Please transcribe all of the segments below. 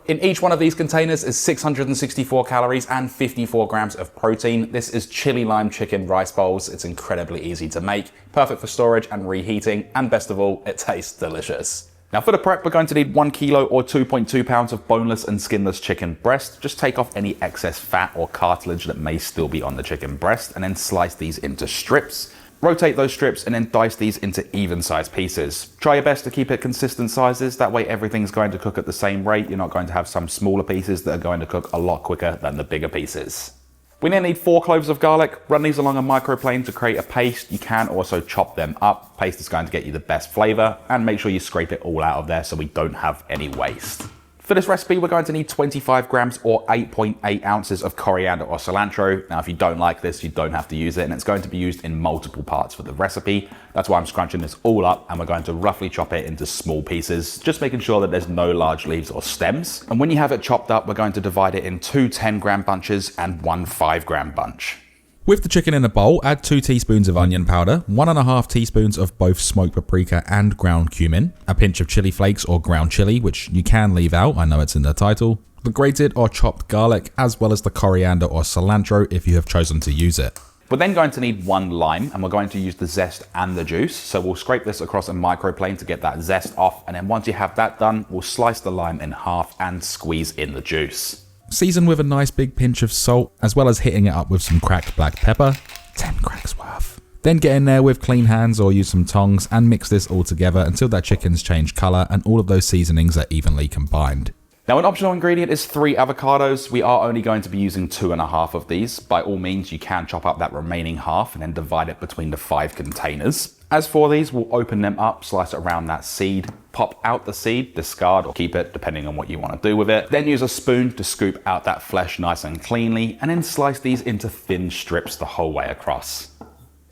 In each one of these containers is 664 calories and 54 grams of protein. This is chili lime chicken rice bowls. It's incredibly easy to make, perfect for storage and reheating, and best of all, it tastes delicious. Now for the prep, we're going to need 1 kilo or 2.2 pounds of boneless and skinless chicken breast. Just take off any excess fat or cartilage that may still be on the chicken breast and then slice these into strips. Rotate those strips and then dice these into even sized pieces. Try your best to keep it consistent sizes, that way everything's going to cook at the same rate. You're not going to have some smaller pieces that are going to cook a lot quicker than the bigger pieces. We then need 4 cloves of garlic. Run these along a microplane to create a paste. You can also chop them up. Paste is going to get you the best flavor, and make sure you scrape it all out of there so we don't have any waste. For this recipe, we're going to need 25 grams or 8.8 ounces of coriander or cilantro. Now, if you don't like this, you don't have to use it, and it's going to be used in multiple parts for the recipe. That's why I'm scrunching this all up, and we're going to roughly chop it into small pieces, just making sure that there's no large leaves or stems. And when you have it chopped up, we're going to divide it in 2 10-gram bunches and 1 5-gram bunch. With the chicken in a bowl, add 2 teaspoons of onion powder, 1.5 teaspoons of both smoked paprika and ground cumin, a pinch of chili flakes or ground chili, which you can leave out, I know it's in the title, the grated or chopped garlic, as well as the coriander or cilantro if you have chosen to use it. We're then going to need 1 lime, and we're going to use the zest and the juice. So we'll scrape this across a microplane to get that zest off, and then once you have that done, we'll slice the lime in half and squeeze in the juice. Season with a nice big pinch of salt, as well as hitting it up with some cracked black pepper, 10 cracks worth. Then get in there with clean hands or use some tongs and mix this all together until that chicken's changed colour and all of those seasonings are evenly combined. Now, an optional ingredient is 3 avocados. We are only going to be using 2.5 of these. By all means, you can chop up that remaining half and then divide it between the 5 containers. As for these, we'll open them up, slice around that seed, pop out the seed, discard or keep it depending on what you want to do with it. Then use a spoon to scoop out that flesh nice and cleanly, and then slice these into thin strips the whole way across.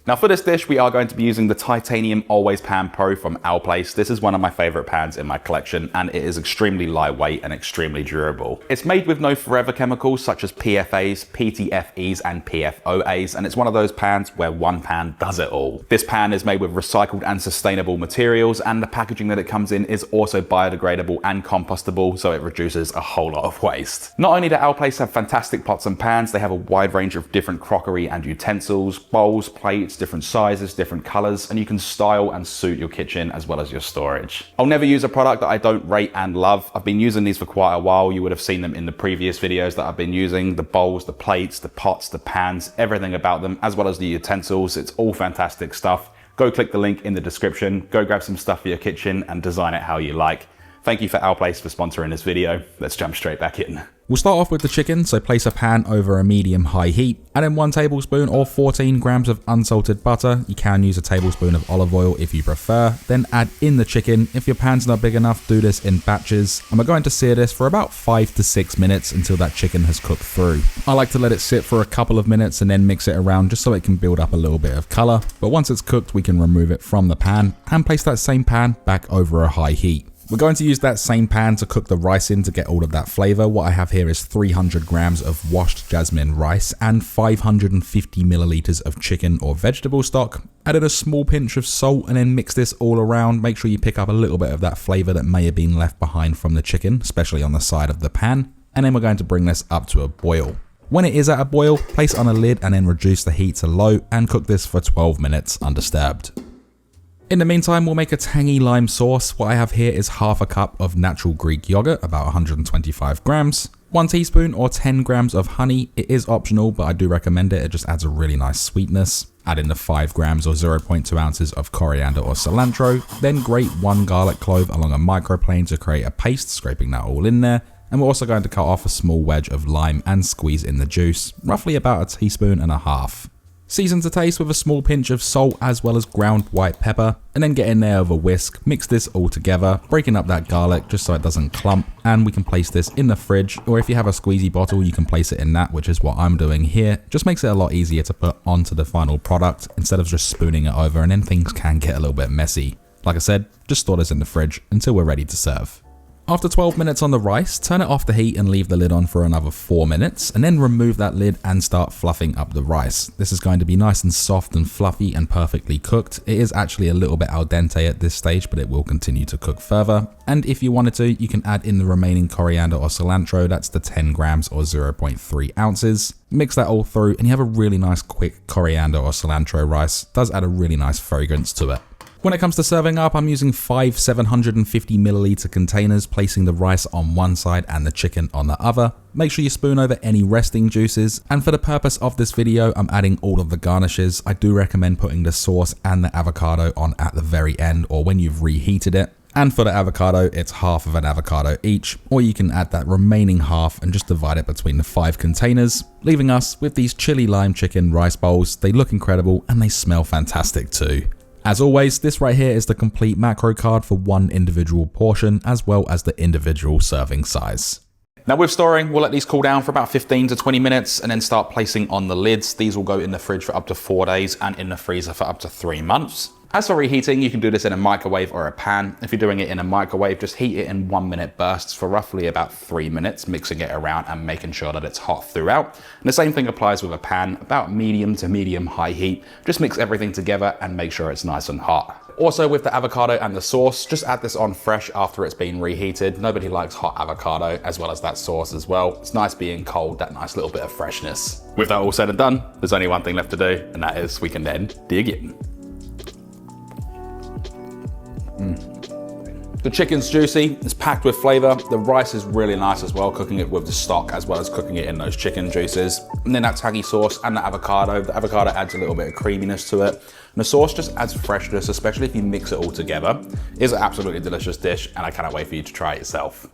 Now for this dish, we are going to be using the Titanium Always Pan Pro from Alplace. This is one of my favorite pans in my collection, and it is extremely lightweight and extremely durable. It's made with no forever chemicals such as PFAs, PTFEs, and PFOAs, and it's one of those pans where one pan does it all. This pan is made with recycled and sustainable materials, and the packaging that it comes in is also biodegradable and compostable, so it reduces a whole lot of waste. Not only do Alplace have fantastic pots and pans, they have a wide range of different crockery and utensils, bowls, plates, different sizes, different colors, and you can style and suit your kitchen as well as your storage. I'll never use a product that I don't rate and love. I've been using these for quite a while. You would have seen them in the previous videos that I've been using. The bowls, the plates, the pots, the pans, everything about them, as well as the utensils. It's all fantastic stuff. Go click the link in the description, go grab some stuff for your kitchen and design it how you like. Thank you for Alplace for sponsoring this video. Let's jump straight back in. We'll start off with the chicken, so place a pan over a medium-high heat, add in 1 tablespoon or 14 grams of unsalted butter. You can use a tablespoon of olive oil if you prefer. Then add in the chicken. If your pan's not big enough, do this in batches. And we're going to sear this for about 5 to 6 minutes until that chicken has cooked through. I like to let it sit for a couple of minutes and then mix it around just so it can build up a little bit of color. But once it's cooked, we can remove it from the pan and place that same pan back over a high heat. We're going to use that same pan to cook the rice in to get all of that flavor. What I have here is 300 grams of washed jasmine rice and 550 milliliters of chicken or vegetable stock. Add in a small pinch of salt and then mix this all around. Make sure you pick up a little bit of that flavor that may have been left behind from the chicken, especially on the side of the pan. And then we're going to bring this up to a boil. When it is at a boil, place on a lid and then reduce the heat to low and cook this for 12 minutes undisturbed. In the meantime, we'll make a tangy lime sauce. What I have here is half a cup of natural Greek yogurt, about 125 grams, 1 teaspoon or 10 grams of honey. It is optional, but I do recommend it. It just adds a really nice sweetness. Add in the 5 grams or 0.2 ounces of coriander or cilantro. Then grate 1 garlic clove along a microplane to create a paste, scraping that all in there. And we're also going to cut off a small wedge of lime and squeeze in the juice, roughly about 1.5 teaspoons. Season to taste with a small pinch of salt as well as ground white pepper, and then get in there with a whisk, mix this all together, breaking up that garlic just so it doesn't clump, and we can place this in the fridge, or if you have a squeezy bottle you can place it in that, which is what I'm doing here. Just makes it a lot easier to put onto the final product instead of just spooning it over, and then things can get a little bit messy. Like I said, just store this in the fridge until we're ready to serve. After 12 minutes on the rice, turn it off the heat and leave the lid on for another 4 minutes, and then remove that lid and start fluffing up the rice. This is going to be nice and soft and fluffy and perfectly cooked. It is actually a little bit al dente at this stage, but it will continue to cook further. And if you wanted to, you can add in the remaining coriander or cilantro, that's the 10 grams or 0.3 ounces. Mix that all through and you have a really nice quick coriander or cilantro rice. It does add a really nice fragrance to it. When it comes to serving up, I'm using 5 750 milliliter containers, placing the rice on one side and the chicken on the other. Make sure you spoon over any resting juices, and for the purpose of this video, I'm adding all of the garnishes. I do recommend putting the sauce and the avocado on at the very end or when you've reheated it. And for the avocado, it's half of an avocado each, or you can add that remaining half and just divide it between the 5 containers, leaving us with these chili lime chicken rice bowls. They look incredible and they smell fantastic too. As always, this right here is the complete macro card for one individual portion, as well as the individual serving size. Now with storing, we'll let these cool down for about 15 to 20 minutes and then start placing on the lids. These will go in the fridge for up to 4 days and in the freezer for up to 3 months. As for reheating, you can do this in a microwave or a pan. If you're doing it in a microwave, just heat it in 1 minute bursts for roughly about 3 minutes, mixing it around and making sure that it's hot throughout. And the same thing applies with a pan, about medium to medium high heat. Just mix everything together and make sure it's nice and hot. Also with the avocado and the sauce, just add this on fresh after it's been reheated. Nobody likes hot avocado, as well as that sauce as well. It's nice being cold, that nice little bit of freshness. With that all said and done, there's only one thing left to do, and that is we can then dig in. The chicken's juicy, it's packed with flavor. The rice is really nice as well, cooking it with the stock as well as cooking it in those chicken juices. And then that tangy sauce and the avocado adds a little bit of creaminess to it. And the sauce just adds freshness, especially if you mix it all together. It's an absolutely delicious dish and I cannot wait for you to try it yourself.